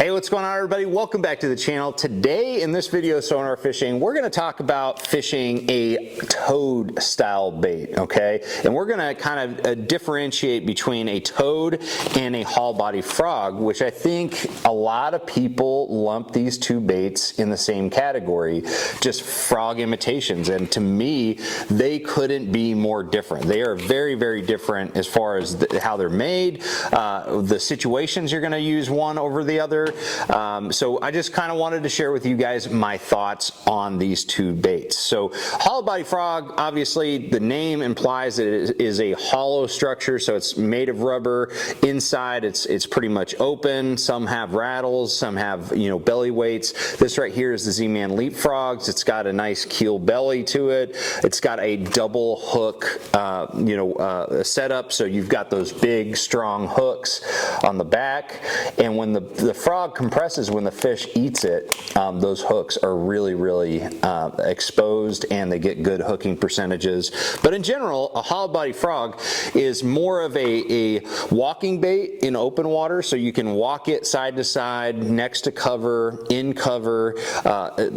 Hey, what's going on, everybody? Welcome back to the channel. Today in this video, Sonar Fishing, we're going to talk about fishing a toad style bait, okay? And we're going to kind of differentiate between a toad and a hollow body frog, which I think a lot of people lump these two baits in the same category, just frog imitations. And to me, they couldn't be more different. They are very, very different as far as how they're made, the situations you're going to use one over the other. So I just kind of wanted to share with you guys my thoughts on these two baits. So hollow body frog, obviously the name implies that it is a hollow structure, so it's made of rubber. Inside it's pretty much open. Some have rattles, some have, you know, belly weights. This right here is the Z-Man Leapfrogs. It's got a nice keel belly to it. It's got a double hook setup, so you've got those big strong hooks on the back, and when the frog compresses, when the fish eats it, those hooks are really exposed and they get good hooking percentages. But in general, a hollow body frog is more of a walking bait in open water, so you can walk it side to side, next to cover, in cover,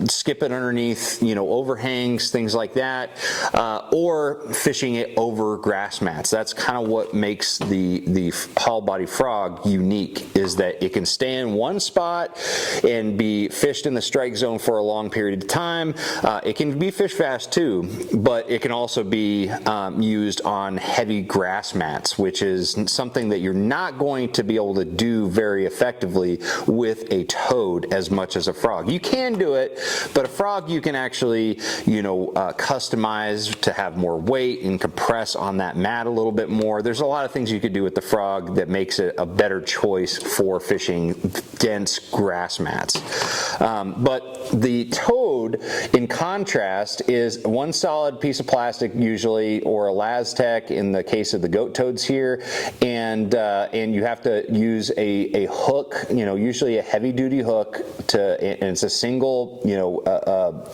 skip it underneath, you know, overhangs, things like that, or fishing it over grass mats. That's kind of what makes the hollow body frog unique, is that it can stay in one spot and be fished in the strike zone for a long period of time. It can be fish fast too, but it can also be used on heavy grass mats, which is something that you're not going to be able to do very effectively with a toad as much as a frog. You can do it, but a frog you can actually, you know, customize to have more weight and compress on that mat a little bit more. There's a lot of things you could do with the frog that makes it a better choice for fishing dense grass mats. But the toad, in contrast, is one solid piece of plastic usually, or a Lastec in the case of the goat toads here, and you have to use a hook, you know, usually a heavy duty hook, and it's a single, you know,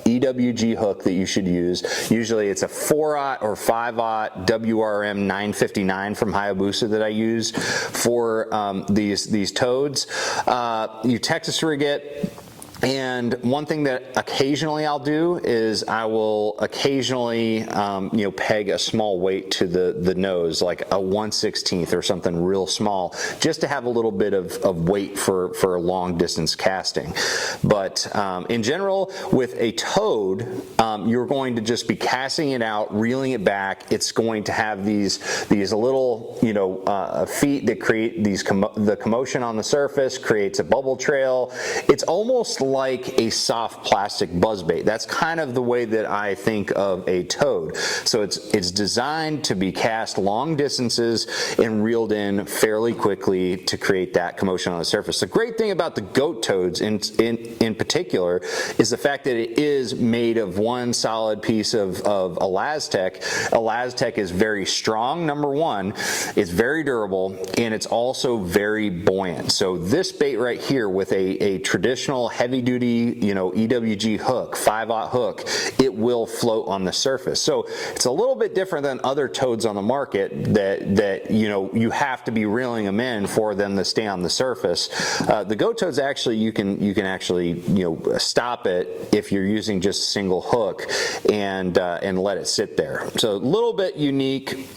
EWG hook that you should use. Usually it's a 4/0 or 5/0 WRM 959 from Hayabusa that I use for these toads. You Texas rig it. And one thing that occasionally I'll do is I will occasionally, peg a small weight to the nose, like a 1/16 or something real small, just to have a little bit of weight for long distance casting. But in general, with a toad, you're going to just be casting it out, reeling it back. It's going to have these little, feet that create the commotion on the surface, creates a bubble trail. It's almost like a soft plastic buzzbait. That's kind of the way that I think of a toad. So it's designed to be cast long distances and reeled in fairly quickly to create that commotion on the surface. The great thing about the goat toads in particular is the fact that it is made of one solid piece of a Lastec. A Lastec is very strong, number one, it's very durable, and it's also very buoyant. So this bait right here with a traditional heavy duty, EWG hook, 5/0 hook, it will float on the surface. So it's a little bit different than other toads on the market that you have to be reeling them in for them to stay on the surface. The goat toads, actually you can actually stop it if you're using just a single hook and let it sit there. So a little bit unique.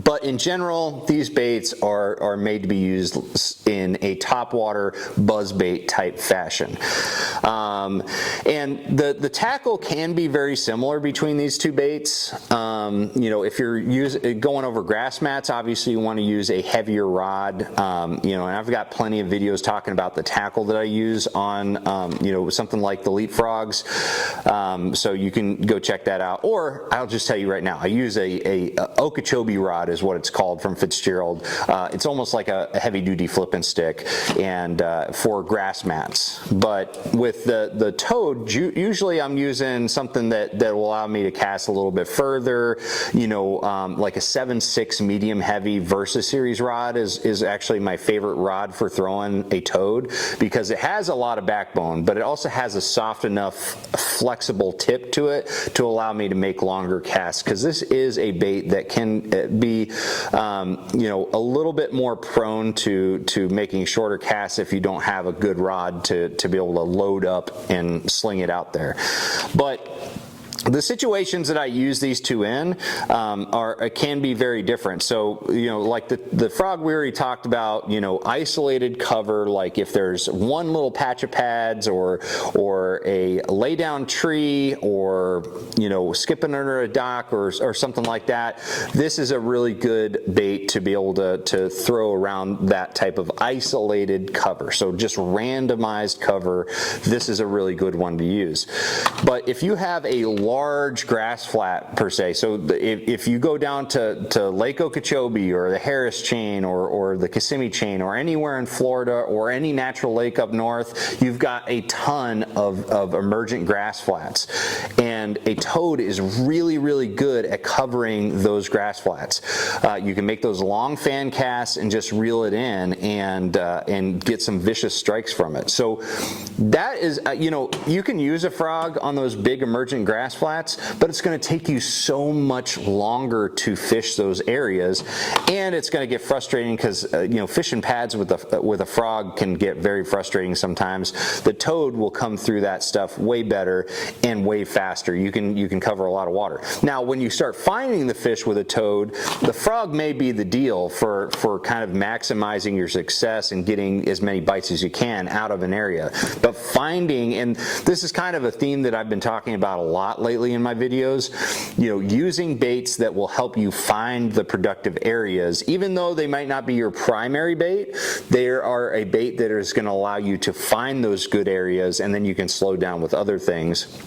But in general, these baits are made to be used in a topwater buzzbait type fashion. And the tackle can be very similar between these two baits. If you're going over grass mats, obviously you want to use a heavier rod. And I've got plenty of videos talking about the tackle that I use on, something like the Leapfrogs. So you can go check that out. Or I'll just tell you right now, I use a Okeechobee rod is what it's called from Fitzgerald. It's almost like a heavy duty flipping stick, and for grass mats. But with the toad, usually I'm using something that will allow me to cast a little bit further. Like a 7/6 medium heavy Versa series rod is actually my favorite rod for throwing a toad, because it has a lot of backbone, but it also has a soft enough flexible tip to it to allow me to make longer casts, because this is a bait that can be, you know, a little bit more prone to making shorter casts if you don't have a good rod to be able to load up and sling it out there. But the situations that I use these two in can be very different. So, you know, like the frog we already talked about, you know, isolated cover, like if there's one little patch of pads or a lay down tree, or, you know, skipping under a dock or something like that, this is a really good bait to be able to throw around that type of isolated cover. So just randomized cover, this is a really good one to use. But if you have a large grass flat per se, so if you go down to Lake Okeechobee or the Harris Chain or the Kissimmee Chain or anywhere in Florida or any natural lake up north, you've got a ton of emergent grass flats, and a toad is really, really good at covering those grass flats. You can make those long fan casts and just reel it in and get some vicious strikes from it. So that is, you know, you can use a frog on those big emergent grass flats, but it's going to take you so much longer to fish those areas, and it's going to get frustrating because you know, fishing pads with a frog can get very frustrating sometimes. The toad will come through that stuff way better and way faster. You can cover a lot of water. Now, when you start finding the fish with a toad, the frog may be the deal for kind of maximizing your success and getting as many bites as you can out of an area. But finding, and this is kind of a theme that I've been talking about a lot lately in my videos, you know, using baits that will help you find the productive areas, even though they might not be your primary bait, they are a bait that is going to allow you to find those good areas, and then you can slow down with other things.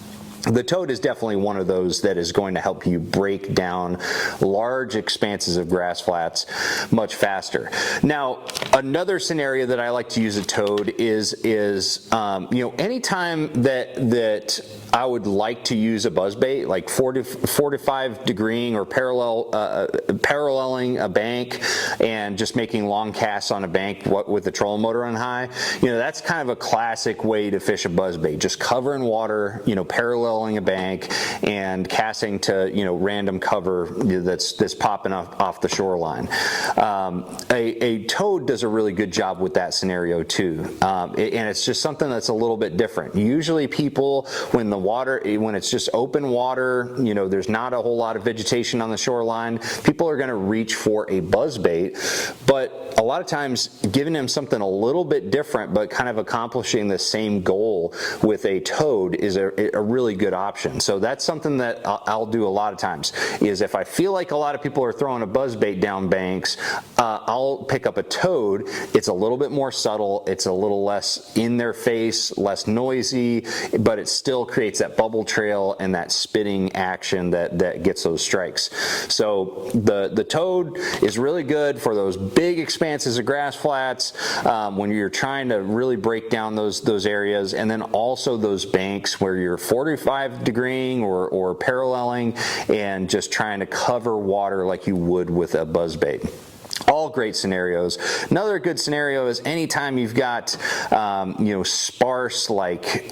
The toad is definitely one of those that is going to help you break down large expanses of grass flats much faster. Now, another scenario that I like to use a toad is you know, anytime that I would like to use a buzzbait, like 4 to 5 degreeing or paralleling a bank and just making long casts on a bank with the trolling motor on high, you know, that's kind of a classic way to fish a buzzbait. Just covering water, you know, paralleling a bank and casting to, you know, random cover that's popping off the shoreline. A toad does a really good job with that scenario too, and it's just something that's a little bit different. Usually people, when it's just open water, you know, there's not a whole lot of vegetation on the shoreline, people are going to reach for a buzzbait. But a lot of times giving them something a little bit different but kind of accomplishing the same goal with a toad is a really good option. So that's something that I'll do a lot of times, is if I feel like a lot of people are throwing a buzzbait down banks, I'll pick up a toad. It's a little bit more subtle, it's a little less in their face, less noisy, but it still creates that bubble trail and that spitting action that gets those strikes. So the toad is really good for those big expanses of grass flats, when you're trying to really break down those areas, and then also those banks where you're 45 degreeing or paralleling and just trying to cover water like you would with a buzzbait. All great scenarios. Another good scenario is anytime you've got you know, sparse, like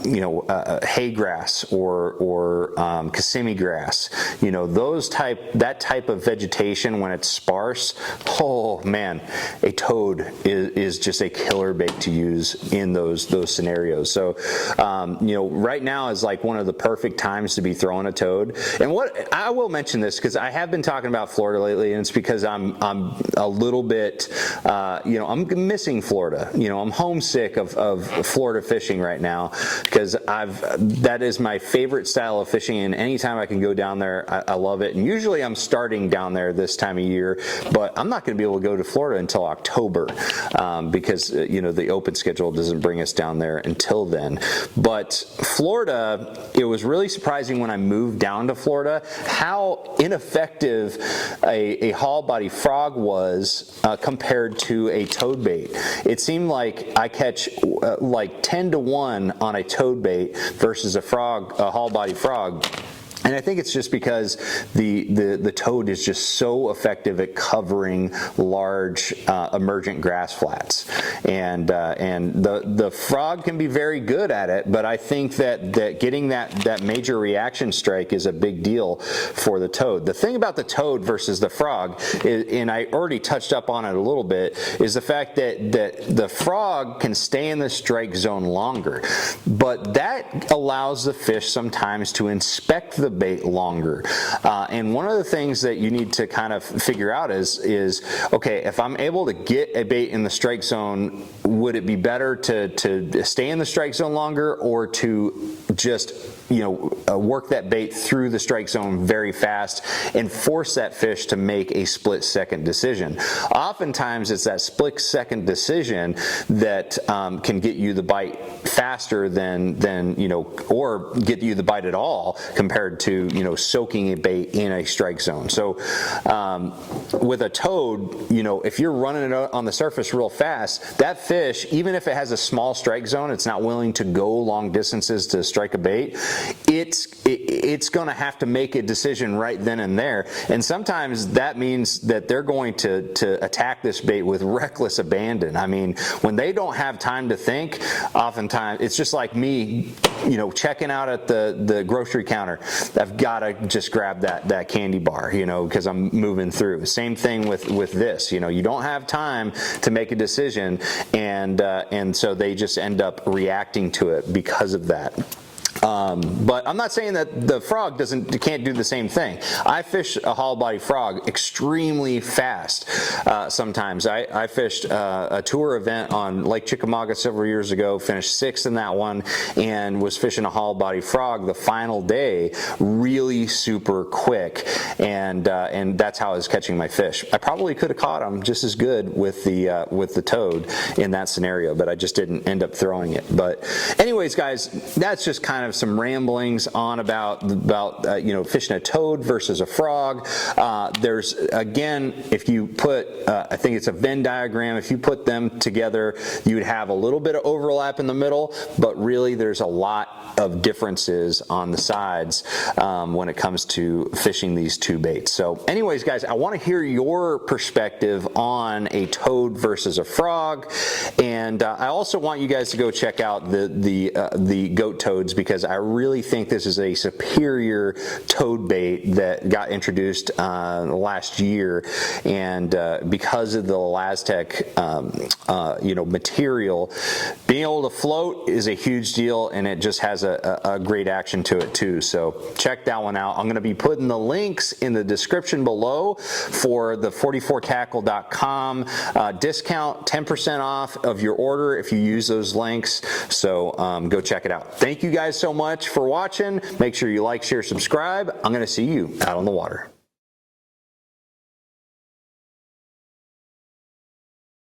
you know, hay grass or Kissimmee grass, you know, that type of vegetation when it's sparse, oh man, a toad is just a killer bait to use in those scenarios. So you know, right now is like one of the perfect times to be throwing a toad. And what I will mention this because I have been talking about Florida lately, and it's because I'm a little bit, you know, I'm missing Florida. You know, I'm homesick of Florida fishing right now because that is my favorite style of fishing, and anytime I can go down there, I love it. And usually I'm starting down there this time of year, but I'm not going to be able to go to Florida until October because, you know, the open schedule doesn't bring us down there until then. But Florida, it was really surprising when I moved down to Florida how ineffective a haul body frog was compared to a toad bait. It seemed like I catch like 10 to 1 on a toad bait versus a haul body frog. And I think it's just because the toad is just so effective at covering large emergent grass flats, and the frog can be very good at it. But I think that getting that major reaction strike is a big deal for the toad. The thing about the toad versus the frog is, and I already touched up on it a little bit, is the fact that the frog can stay in the strike zone longer, but that allows the fish sometimes to inspect the bait longer. And one of the things that you need to kind of figure out is okay, if I'm able to get a bait in the strike zone, would it be better to stay in the strike zone longer, or to just work that bait through the strike zone very fast and force that fish to make a split-second decision? Oftentimes it's that split-second decision that can get you the bite faster than or get you the bite at all, compared to soaking a bait in a strike zone. So with a toad, if you're running it on the surface real fast, that fish, even if it has a small strike zone, it's not willing to go long distances to strike a bait, it's going to have to make a decision right then and there. And sometimes that means that they're going to attack this bait with reckless abandon. I mean, when they don't have time to think, oftentimes it's just like me, checking out at the grocery counter. I've got to just grab that candy bar, because I'm moving through. Same thing with this. You don't have time to make a decision, and so they just end up reacting to it because of that. But I'm not saying that the frog can't do the same thing. I fish a hollow body frog extremely fast. Sometimes I fished a tour event on Lake Chickamauga several years ago, finished 6th in that one, and was fishing a hollow body frog the final day, really super quick, and that's how I was catching my fish. I probably could have caught them just as good with the toad in that scenario, but I just didn't end up throwing it. But anyways, guys, that's just kind of some ramblings on about fishing a toad versus a frog. There's, again, if you put I think it's a Venn diagram, if you put them together, you would have a little bit of overlap in the middle, but really there's a lot of differences on the sides when it comes to fishing these two baits. So anyways, guys, I want to hear your perspective on a toad versus a frog, and I also want you guys to go check out the goat toads, because I really think this is a superior toad bait that got introduced last year, and because of the Elastec material, being able to float is a huge deal, and it just has a great action to it too. So check that one out. I'm going to be putting the links in the description below for the 44tackle.com discount, 10% off of your order if you use those links. So go check it out. Thank you guys so much for watching. Make sure you like, share, subscribe. I'm going to see you out on the water.